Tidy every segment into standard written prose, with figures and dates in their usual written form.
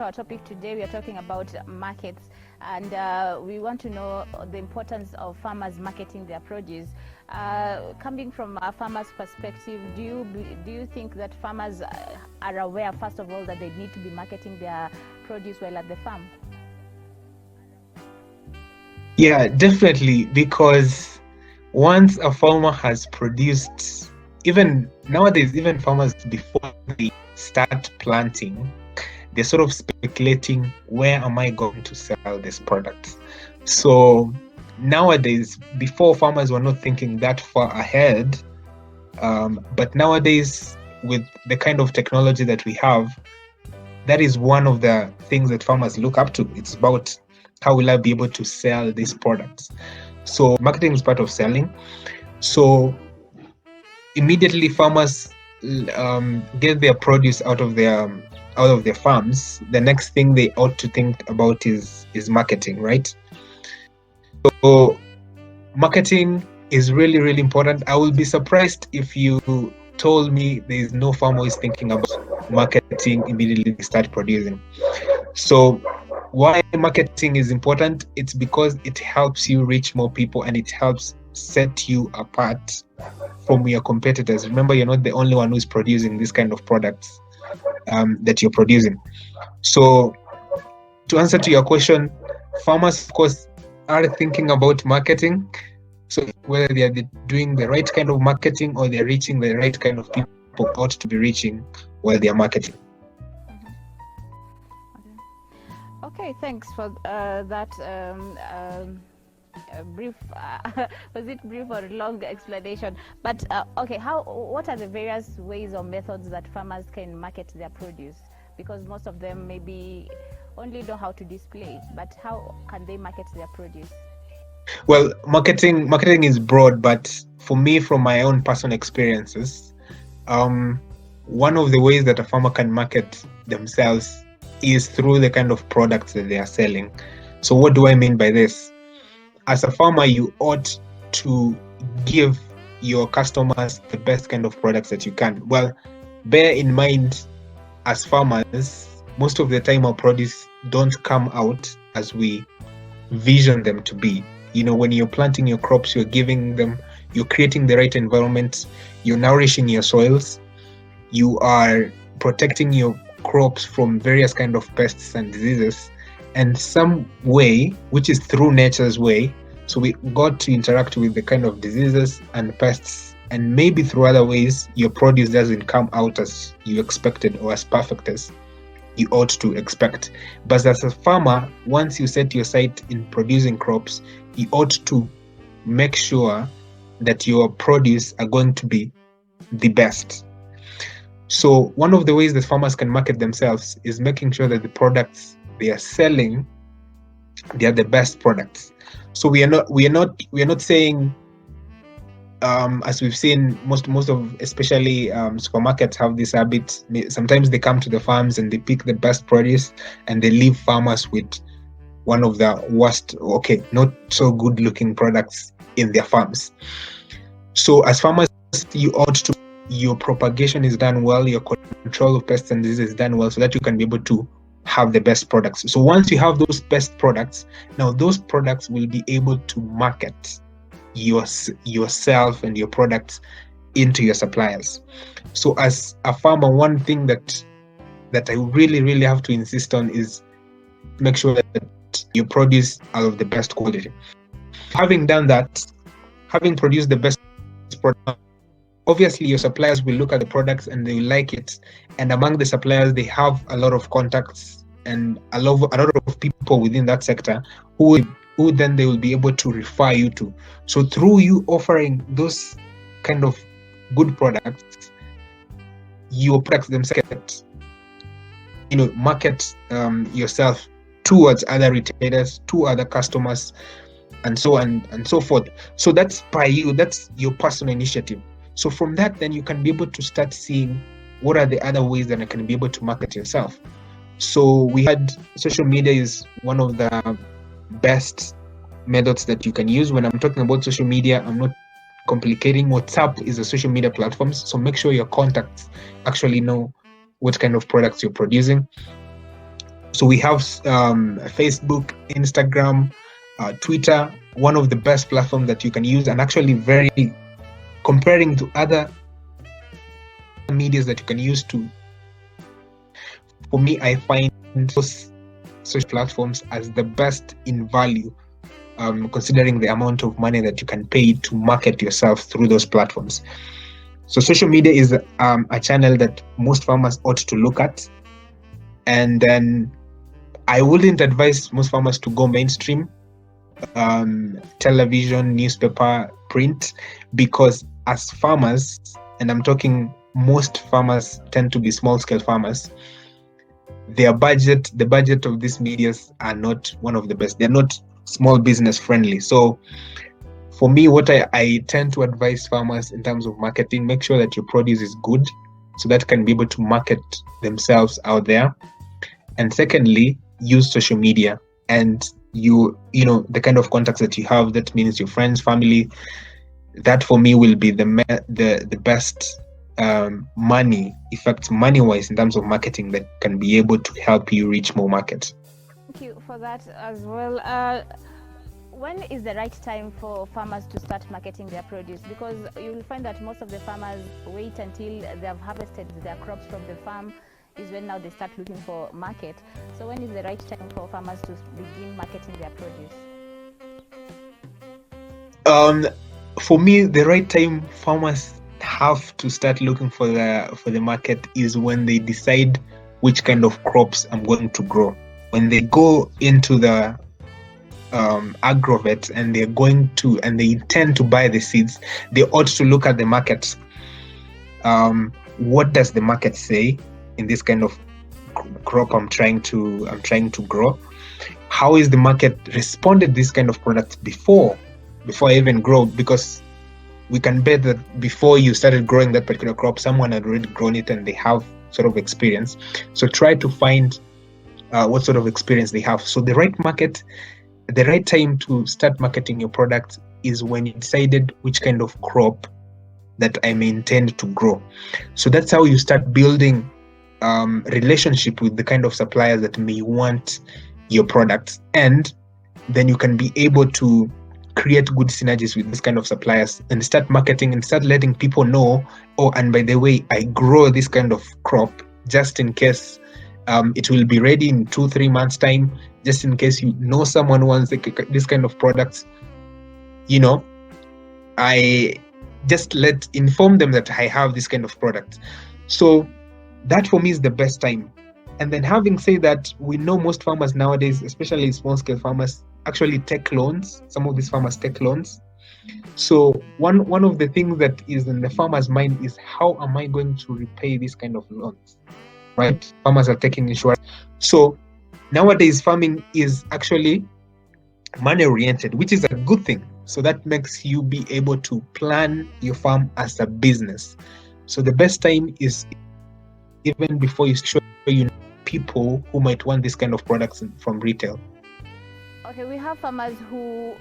Our topic today, we are talking about markets, and we want to know the importance of farmers marketing their produce. Coming from a farmer's perspective, do you think that farmers are aware, first of all, that they need to be marketing their produce while at the farm? Yeah, definitely, because once a farmer has produced, even nowadays, even farmers before they start planting, they're sort of speculating, where am I going to sell this product? So nowadays, before, farmers were not thinking that far ahead, but nowadays, with the kind of technology that we have, that is one of the things that farmers look up to. It's about, how will I be able to sell these products? So marketing is part of selling. So immediately farmers get their produce out of their farms. The next thing they ought to think about is marketing, right? So marketing is really, really important. I will be surprised if you told me there is no farmer who is thinking about marketing immediately they start producing. So why marketing is important? It's because it helps you reach more people, and it helps set you apart from your competitors. Remember, you're not the only one who's producing this kind of products that you're producing. So to answer to your question, farmers, of course, are thinking about marketing. So whether they are doing the right kind of marketing or they're reaching the right kind of people ought to be reaching while they are marketing. Okay, thanks for that brief, was it brief or long explanation? But okay, what are the various ways or methods that farmers can market their produce? Because most of them maybe only know how to display, but how can they market their produce? Well, marketing is broad, but for me, from my own personal experiences, one of the ways that a farmer can market themselves is through the kind of products that they are selling. So what do I mean by this? As a farmer, you ought to give your customers the best kind of products that you can. Well, bear in mind, as farmers, most of the time our produce don't come out as we vision them to be. You know, when you're planting your crops, you're creating the right environment, you're nourishing your soils, you are protecting your crops from various kind of pests and diseases, and some way, which is through nature's way. So we got to interact with the kind of diseases and pests, and maybe through other ways your produce doesn't come out as you expected or as perfect as you ought to expect. But as a farmer, once you set your sight in producing crops, you ought to make sure that your produce are going to be the best. So one of the ways that farmers can market themselves is making sure that the products they are selling, they are the best products. So we are not saying, as we've seen, most of especially supermarkets have this habit. Sometimes they come to the farms and they pick the best produce, and they leave farmers with one of the worst, not so good looking products in their farms. So as farmers, you ought to, your propagation is done well, your control of pests and diseases is done well, so that you can be able to have the best products. So once you have those best products, now those products will be able to market yourself and your products into your suppliers. So as a farmer, one thing that I really, really have to insist on is make sure that your produce are of the best quality. Having done that, having produced the best product, obviously your suppliers will look at the products and they will like it. And among the suppliers, they have a lot of contacts and a lot of people within that sector who then they will be able to refer you to. So through you offering those kind of good products, your products themselves, market yourself towards other retailers, to other customers, and so on and so forth. So that's by you, that's your personal initiative. So from that, then you can be able to start seeing what are the other ways that I can be able to market yourself. So we had social media is one of the best methods that you can use. When I'm talking about social media, I'm not complicating. WhatsApp is a social media platform. So make sure your contacts actually know what kind of products you're producing. So we have Facebook, Instagram, Twitter, one of the best platforms that you can use, and actually very comparing to other medias that you can use to. For me, I find those social platforms as the best in value, considering the amount of money that you can pay to market yourself through those platforms. So social media is a channel that most farmers ought to look at. And then I wouldn't advise most farmers to go mainstream, television, newspaper, print, because as farmers, and I'm talking most farmers tend to be small-scale farmers, the budget of these medias are not one of the best. They're not small business friendly. So for me, what I tend to advise farmers in terms of marketing, make sure that your produce is good so that can be able to market themselves out there. And secondly, use social media, and you know the kind of contacts that you have, that means your friends, family, that for me will be the best money wise in terms of marketing that can be able to help you reach more markets. Thank you for that as well. When is the right time for farmers to start marketing their produce? Because you will find that most of the farmers wait until they have harvested their crops from the farm is when now they start looking for market. So when is the right time for farmers to begin marketing their produce? For me, the right time farmers have to start looking for the market is when they decide which kind of crops I'm going to grow. When they go into the agrovet and they intend to buy the seeds, they ought to look at the market. What does the market say in this kind of crop I'm trying to grow? How is the market responded to this kind of product before I even grow? Because we can bet that before you started growing that particular crop, someone had already grown it and they have sort of experience. So try to find what sort of experience they have. So the right market, the right time to start marketing your product is when you decided which kind of crop that I may intend to grow. So that's how you start building relationship with the kind of suppliers that may want your products, and then you can be able to create good synergies with this kind of suppliers and start marketing and start letting people know, oh, and by the way, I grow this kind of crop just in case it will be ready in 2-3 months time, just in case you know someone wants this kind of products. I just inform them that I have this kind of product. So that for me is the best time. And then having said that, we know most farmers nowadays, especially small scale farmers, actually take loans. Some of these farmers take loans. So one of the things that is in the farmer's mind is, how am I going to repay this kind of loans? Right? Farmers are taking insurance. So nowadays farming is actually money oriented, which is a good thing. So that makes you be able to plan your farm as a business. So the best time is even before you show people who might want this kind of products from retail. Okay, we have farmers who,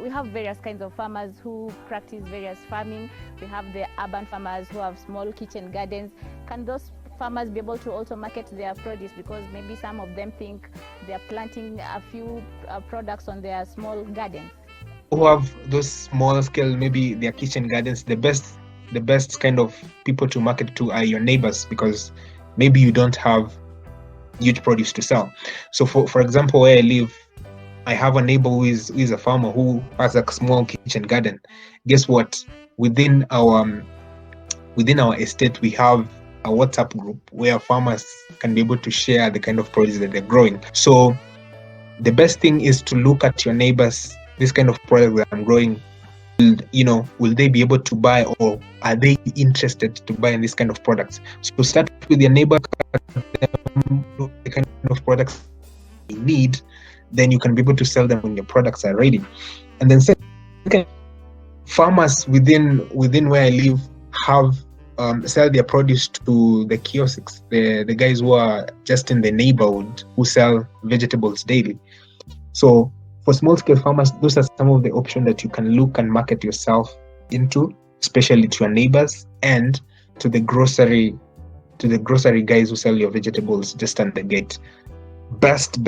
we have various kinds of farmers who practice various farming. We have the urban farmers who have small kitchen gardens. Can those farmers be able to also market their produce? Because maybe some of them think they're planting a few products on their small gardens. Who have those small scale, maybe their kitchen gardens, the best kind of people to market to are your neighbors, because maybe you don't have huge produce to sell. So for example, where I live, I have a neighbor who is a farmer who has a small kitchen garden. Guess what? Within our estate, we have a WhatsApp group where farmers can be able to share the kind of produce that they're growing. So the best thing is to look at your neighbors, this kind of product that I'm growing. Will they be able to buy, or are they interested to buy in this kind of products? So start with your neighbor, the kind of products you need, then you can be able to sell them when your products are ready. And then second, farmers within where I live have sell their produce to the kiosks, the guys who are just in the neighborhood who sell vegetables daily. So for small-scale farmers, those are some of the options that you can look and market yourself into, especially to your neighbors and to the grocery guys who sell your vegetables just on the gate. best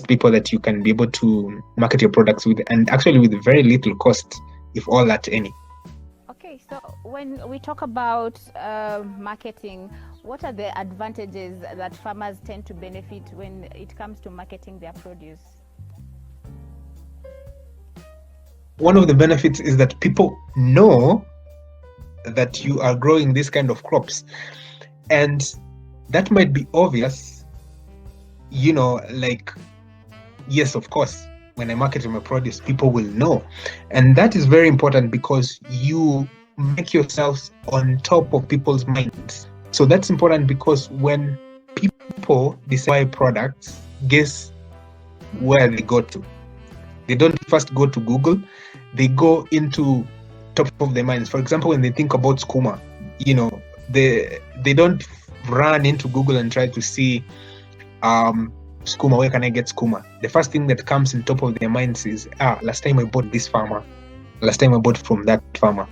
people that you can be able to market your products with, and actually with very little cost, if all at any. Okay, so when we talk about marketing, what are the advantages that farmers tend to benefit when it comes to marketing their produce? One of the benefits is that people know that you are growing this kind of crops, and that might be obvious, like, yes, of course, when I market my produce, people will know. And that is very important because you make yourselves on top of people's minds. So that's important because when people decide products, guess where they go to? They don't first go to Google, they go into top of their minds. For example, when they think about skooma, they don't run into Google and try to see skooma, where can I get skooma? The first thing that comes in top of their minds is, last time I bought this farmer, last time I bought from that farmer.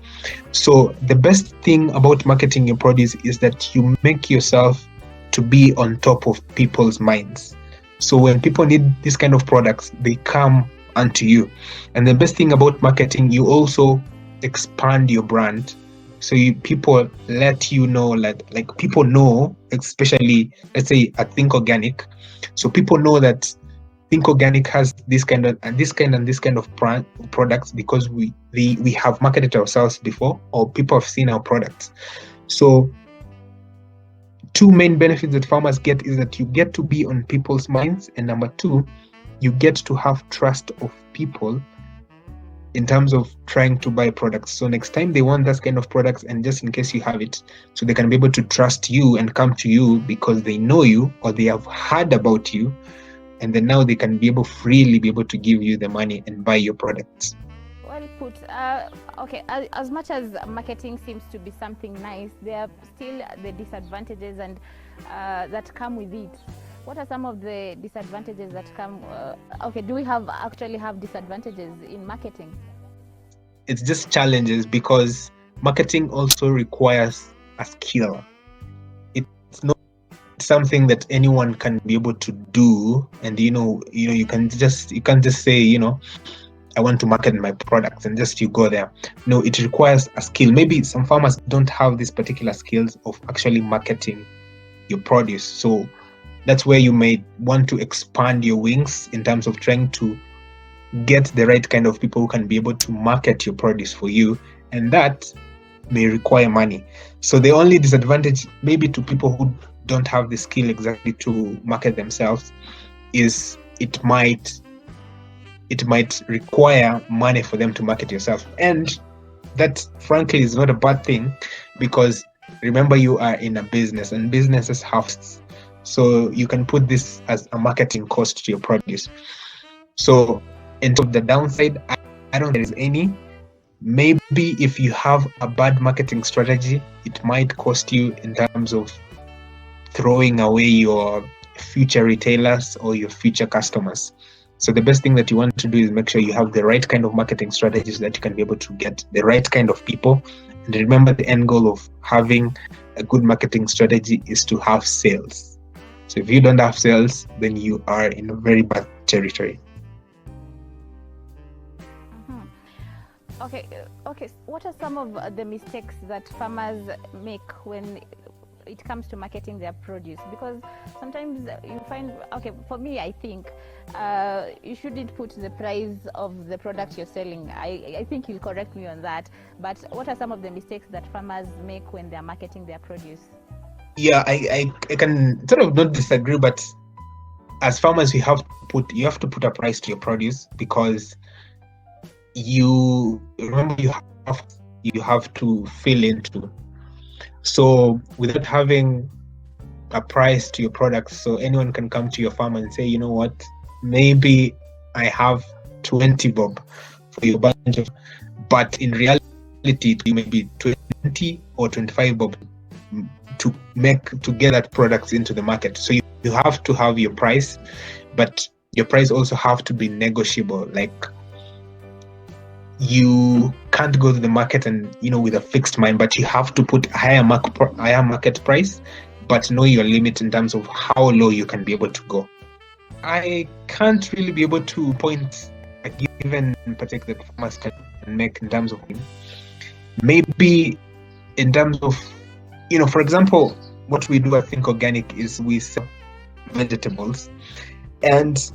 So the best thing about marketing your produce is that you make yourself to be on top of people's minds. So when people need this kind of products, they come unto you. And the best thing about marketing, you also expand your brand. So people let you know, like people know, especially, let's say at Think Organic. So people know that Think Organic has this kind of products because we have marketed ourselves before, or people have seen our products. So two main benefits that farmers get is that you get to be on people's minds, and number two, you get to have trust of people in terms of trying to buy products. So next time they want that kind of products, and just in case you have it, so they can be able to trust you and come to you because they know you or they have heard about you, and then now they can freely be able to give you the money and buy your products. Well put. Okay, as much as marketing seems to be something nice, there are still the disadvantages and that come with it. What are some of the disadvantages that come? Do we actually have disadvantages in marketing? It's just challenges because marketing also requires a skill. It's not something that anyone can be able to do, and you can't just say, I want to market my products and just you go there. No, it requires a skill. Maybe some farmers don't have these particular skills of actually marketing your produce. So that's where you may want to expand your wings in terms of trying to get the right kind of people who can be able to market your produce for you, and that may require money. So the only disadvantage maybe to people who don't have the skill exactly to market themselves is it might require money for them to market yourself, and that frankly is not a bad thing, because remember, you are in a business and businesses have, so you can put this as a marketing cost to your produce. So in terms of the downside, I don't think there is any. Maybe if you have a bad marketing strategy, it might cost you in terms of throwing away your future retailers or your future customers. So the best thing that you want to do is make sure you have the right kind of marketing strategies that you can be able to get the right kind of people. And remember, the end goal of having a good marketing strategy is to have sales. So if you don't have sales, then you are in a very bad territory. Okay. What are some of the mistakes that farmers make when it comes to marketing their produce? Because sometimes you find, for me, I think you shouldn't put the price of the product you're selling. I think you'll correct me on that. But what are some of the mistakes that farmers make when they're marketing their produce? Yeah, I can sort of not disagree, but as farmers, you have to put a price to your produce, because you have to fill into. So without having a price to your products, so anyone can come to your farm and say, you know what, maybe I have 20 bob for your bunch of, but in reality you may be 20 or 25 bob to get that products into the market. So you have to have your price, but your price also have to be negotiable. Like, you can't go to the market and with a fixed mind, but you have to put a higher market price, but know your limit in terms of how low you can be able to go. I can't really be able to point a given particular that farmers can make in terms of maybe in terms of, for example, what we do, I think organic is we sell vegetables, and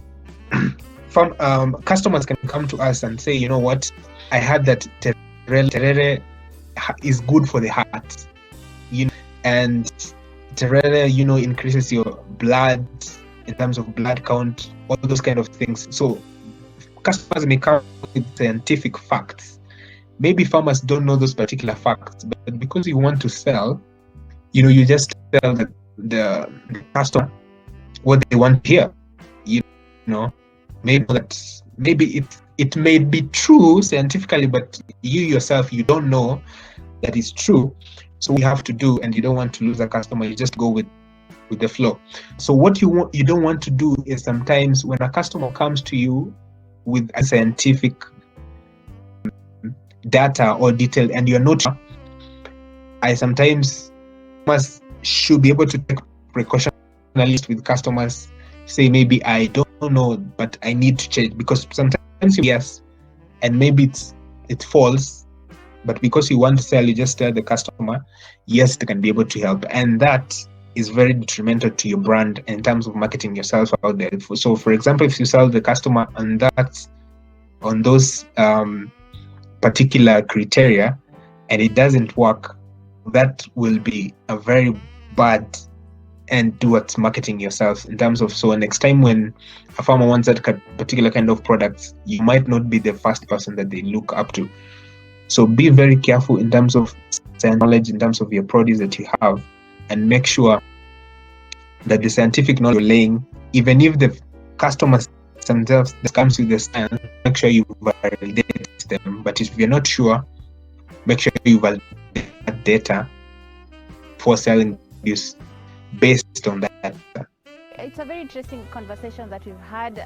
customers can come to us and say, you know what, I heard that terere is good for the heart, and terere, increases your blood in terms of blood count, all those kind of things. So customers may come with scientific facts. Maybe farmers don't know those particular facts, but because you want to sell, you just tell the customer what they want to hear. Maybe it may be true scientifically, but you yourself, you don't know that it's true. So we have to do, and you don't want to lose a customer, you just go with the flow. So what you don't want to do is sometimes when a customer comes to you with a scientific data or detail and you're not sure, I sometimes should be able to take precaution with customers, say maybe I don't know, but I need to change, because sometimes yes, and maybe it's false, but because you want to sell, you just tell the customer yes, they can be able to help, and that is very detrimental to your brand in terms of marketing yourself out there. So for example, if you sell the customer on those particular criteria and it doesn't work, that will be a very bad end towards marketing yourself in terms of, so next time when a farmer wants that particular kind of products, you might not be the first person that they look up to. So be very careful in terms of knowledge, in terms of your produce that you have, and make sure that the scientific knowledge you're laying, even if the customers themselves comes with the science, make sure you validate them. But if you're not sure, make sure you validate that data for selling use based on that. It's a very interesting conversation that we've had.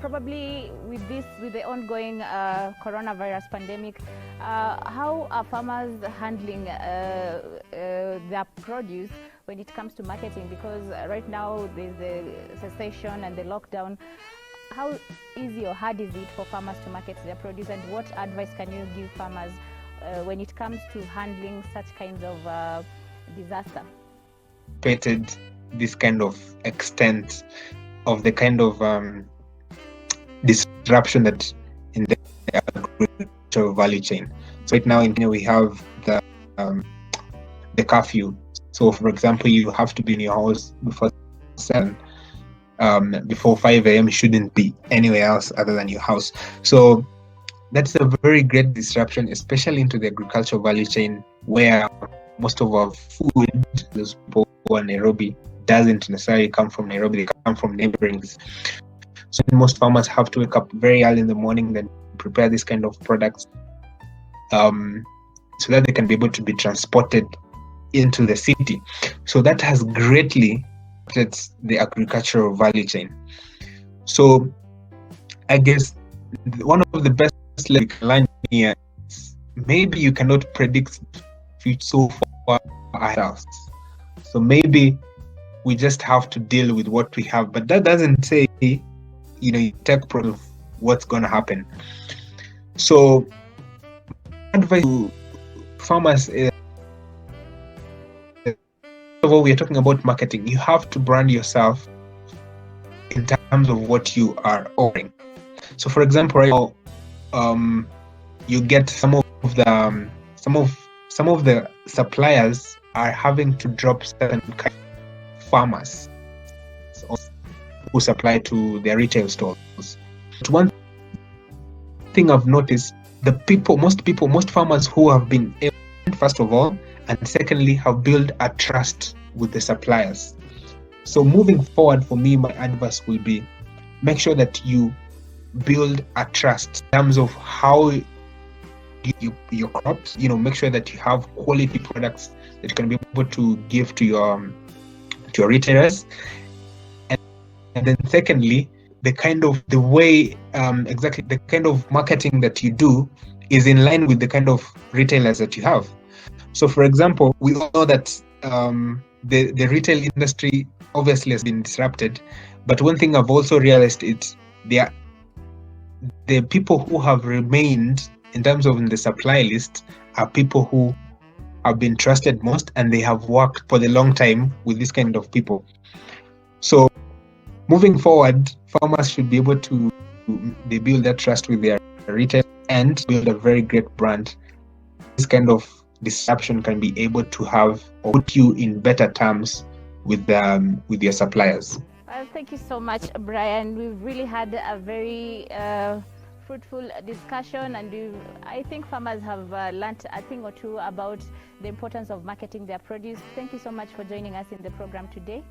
Probably with the ongoing coronavirus pandemic, how are farmers handling their produce when it comes to marketing? Because right now there's the cessation and the lockdown. How easy or hard is it for farmers to market their produce, and what advice can you give farmers when it comes to handling such kinds of disaster? This kind of extent of the kind of disruption that in the agricultural value chain. So right now in Kenya we have the curfew. So for example, you have to be in your house before 7. Before 5 a.m. you shouldn't be anywhere else other than your house. So that's a very great disruption, especially into the agricultural value chain, where most of our food, those people who are Nairobi, doesn't necessarily come from Nairobi, they come from neighboring. So most farmers have to wake up very early in the morning, then prepare this kind of products so that they can be able to be transported into the city. So that has greatly affected the agricultural value chain. So I guess one of the best lessons we can learn here is maybe you cannot predict future so far ourselves. So maybe we just have to deal with what we have, but that doesn't say you take proof of what's going to happen. So advice to farmers is, first of all, we are talking about marketing. You have to brand yourself in terms of what you are offering. So for example, right now, you get some of the suppliers are having to drop certain kind of farmers who supply to their retail stores. But one thing I've noticed, most farmers who have been able, first of all, and secondly, have built a trust with the suppliers. So moving forward, for me, my advice will be, make sure that you build a trust in terms of how your crops, make sure that you have quality products that you can be able to give to your retailers. And then secondly, the kind of marketing that you do is in line with the kind of retailers that you have. So for example, we all know that the retail industry obviously has been disrupted, But one thing I've also realized is the people who have remained in terms of in the supply list are people who have been trusted most, and they have worked for the long time with this kind of people. So moving forward, farmers should be able to build that trust with their retail and build a very great brand. This kind of disruption can be able to have or put you in better terms with your suppliers. Thank you so much, Brian. We've really had a very fruitful discussion, and I think farmers have learnt a thing or two about the importance of marketing their produce. Thank you so much for joining us in the program today.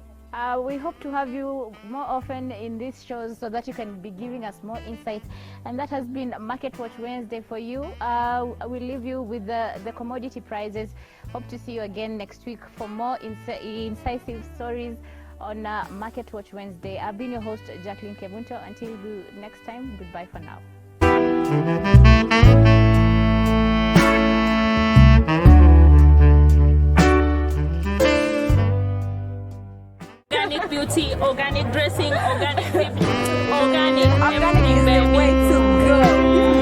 We hope to have you more often in these shows so that you can be giving us more insights. And that has been Market Watch Wednesday for you. We'll leave you with the commodity prices. Hope to see you again next week for more incisive stories on Market Watch Wednesday. I've been your host, Jacqueline Kebunto. Until next time, goodbye for now. Organic beauty, organic dressing, organic is the way to go.